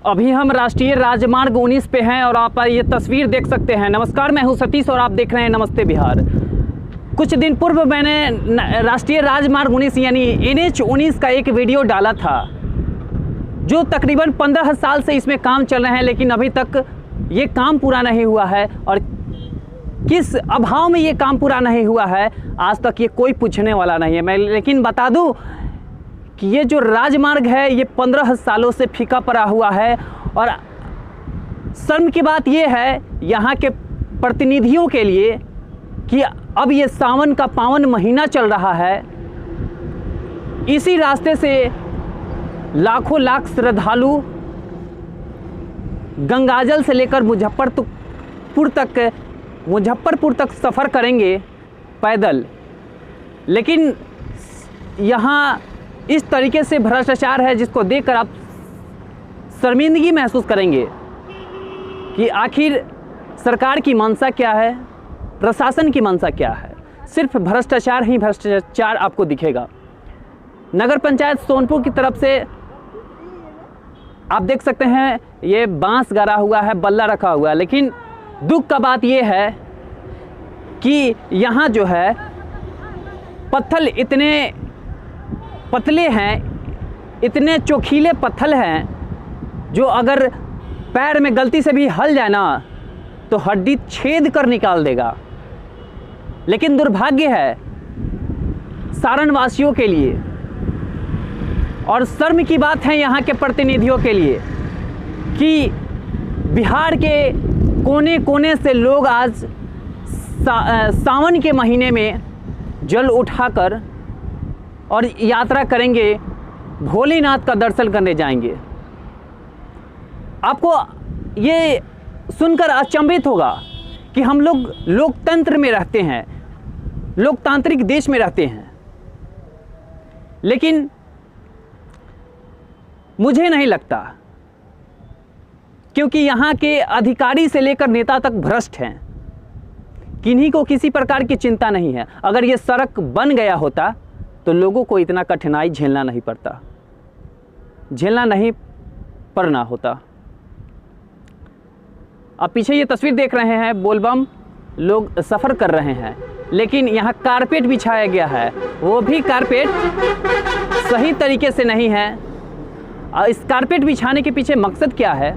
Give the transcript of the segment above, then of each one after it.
अभी हम राष्ट्रीय राजमार्ग 19 पे हैं और आप ये तस्वीर देख सकते हैं। नमस्कार, मैं हूं सतीश और आप देख रहे हैं नमस्ते बिहार। कुछ दिन पूर्व मैंने राष्ट्रीय राजमार्ग 19 यानी NH 19 का एक वीडियो डाला था, जो तकरीबन 15 साल से इसमें काम चल रहे हैं, लेकिन अभी तक ये काम पूरा नहीं हुआ है। और किस अभाव में ये काम पूरा नहीं हुआ है, आज तक ये कोई पूछने वाला नहीं है। मैं लेकिन बता दूं कि ये जो राजमार्ग है ये 15 सालों से फीका पड़ा हुआ है। और शर्म की बात ये है यहाँ के प्रतिनिधियों के लिए कि अब ये सावन का पावन महीना चल रहा है, इसी रास्ते से लाखों लाख श्रद्धालु गंगाजल से लेकर मुजफ्फरपुर तक सफ़र करेंगे पैदल। लेकिन यहाँ इस तरीके से भ्रष्टाचार है जिसको देखकर आप शर्मिंदगी महसूस करेंगे कि आखिर सरकार की मंशा क्या है, प्रशासन की मंशा क्या है। सिर्फ भ्रष्टाचार ही भ्रष्टाचार आपको दिखेगा। नगर पंचायत सोनपुर की तरफ से आप देख सकते हैं ये बांस गाड़ा हुआ है, बल्ला रखा हुआ है, लेकिन दुख का बात ये है कि यहाँ जो है पत्थर इतने पतले हैं, इतने चोखीले पत्थर हैं, जो अगर पैर में गलती से भी हल जाए ना तो हड्डी छेद कर निकाल देगा। लेकिन दुर्भाग्य है सारण वासियों के लिए और शर्म की बात है यहाँ के प्रतिनिधियों के लिए कि बिहार के कोने कोने से लोग आज सावन के महीने में जल उठाकर और यात्रा करेंगे, भोलेनाथ का दर्शन करने जाएंगे। आपको ये सुनकर अचंभित होगा कि हम लोग लोकतंत्र में रहते हैं, लोकतांत्रिक देश में रहते हैं, लेकिन मुझे नहीं लगता, क्योंकि यहाँ के अधिकारी से लेकर नेता तक भ्रष्ट हैं। किन्हीं को किसी प्रकार की चिंता नहीं है। अगर ये सड़क बन गया होता तो लोगों को इतना कठिनाई झेलना नहीं पड़ना होता। आप पीछे ये तस्वीर देख रहे हैं, बोलबम लोग सफ़र कर रहे हैं, लेकिन यहाँ कारपेट बिछाया गया है, वो भी कारपेट सही तरीके से नहीं है। इस कारपेट बिछाने के पीछे मकसद क्या है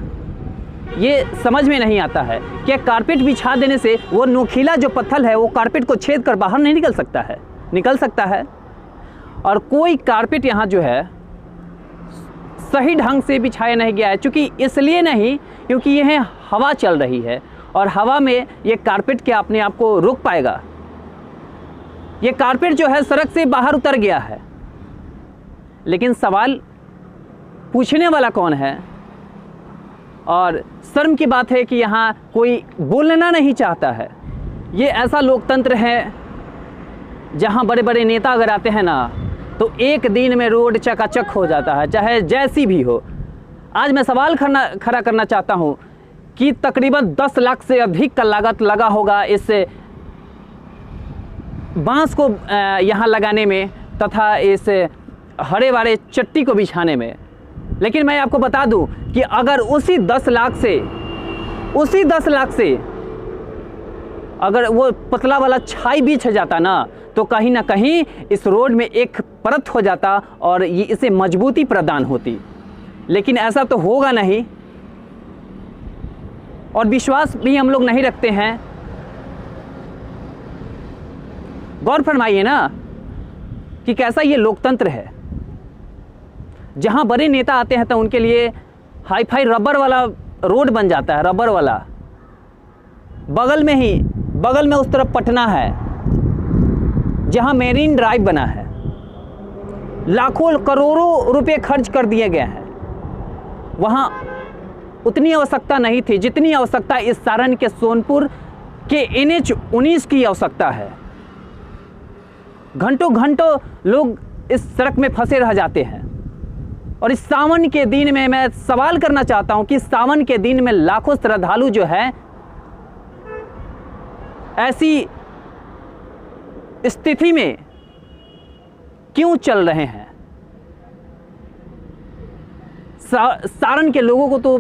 ये समझ में नहीं आता है। क्या कारपेट बिछा देने से वो नोकीला जो पत्थर है वो कारपेट को छेद कर बाहर नहीं निकल सकता है? निकल सकता है। और कोई कारपेट यहाँ जो है सही ढंग से बिछाया नहीं गया है। चूँकि इसलिए नहीं, क्योंकि यह हवा चल रही है और हवा में ये कारपेट क्या अपने आप को रोक पाएगा? ये कारपेट जो है सड़क से बाहर उतर गया है, लेकिन सवाल पूछने वाला कौन है? और शर्म की बात है कि यहाँ कोई बोलना नहीं चाहता है। ये ऐसा लोकतंत्र है जहाँ बड़े बड़े नेता अगर आते हैं ना तो एक दिन में रोड चकाचक हो जाता है, चाहे जैसी भी हो। आज मैं सवाल खड़ा करना चाहता हूँ कि तकरीबन 10 लाख से अधिक का लागत लगा होगा इस बांस को यहाँ लगाने में तथा इस हरे वाले चट्टी को बिछाने में। लेकिन मैं आपको बता दूं कि अगर उसी 10 लाख से अगर वो पतला वाला छाई बिछ जाता ना तो कहीं ना कहीं इस रोड में एक परत हो जाता और ये इसे मजबूती प्रदान होती। लेकिन ऐसा तो होगा नहीं और विश्वास भी हम लोग नहीं रखते हैं। गौर फरमाइए ना कि कैसा ये लोकतंत्र है, जहाँ बड़े नेता आते हैं तो उनके लिए हाई फाई रबर वाला रोड बन जाता है, रबर वाला। बगल में उस तरफ पटना है जहाँ मेरीन ड्राइव बना है, लाखों करोड़ों रुपए खर्च कर दिए गए हैं। वहाँ उतनी आवश्यकता नहीं थी जितनी आवश्यकता इस सारण के सोनपुर के NH 19 की आवश्यकता है। घंटों लोग इस सड़क में फंसे रह जाते हैं। और इस सावन के दिन में मैं सवाल करना चाहता हूं कि सावन के दिन में लाखों श्रद्धालु जो है ऐसी स्थिति में क्यों चल रहे हैं? सारण के लोगों को तो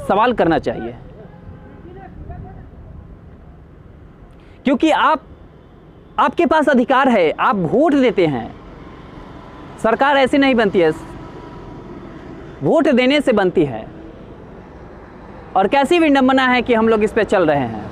सवाल करना चाहिए, क्योंकि आपके पास अधिकार है, आप वोट देते हैं। सरकार ऐसी नहीं बनती है, वोट देने से बनती है। और कैसी विडंबना है कि हम लोग इस पे चल रहे हैं।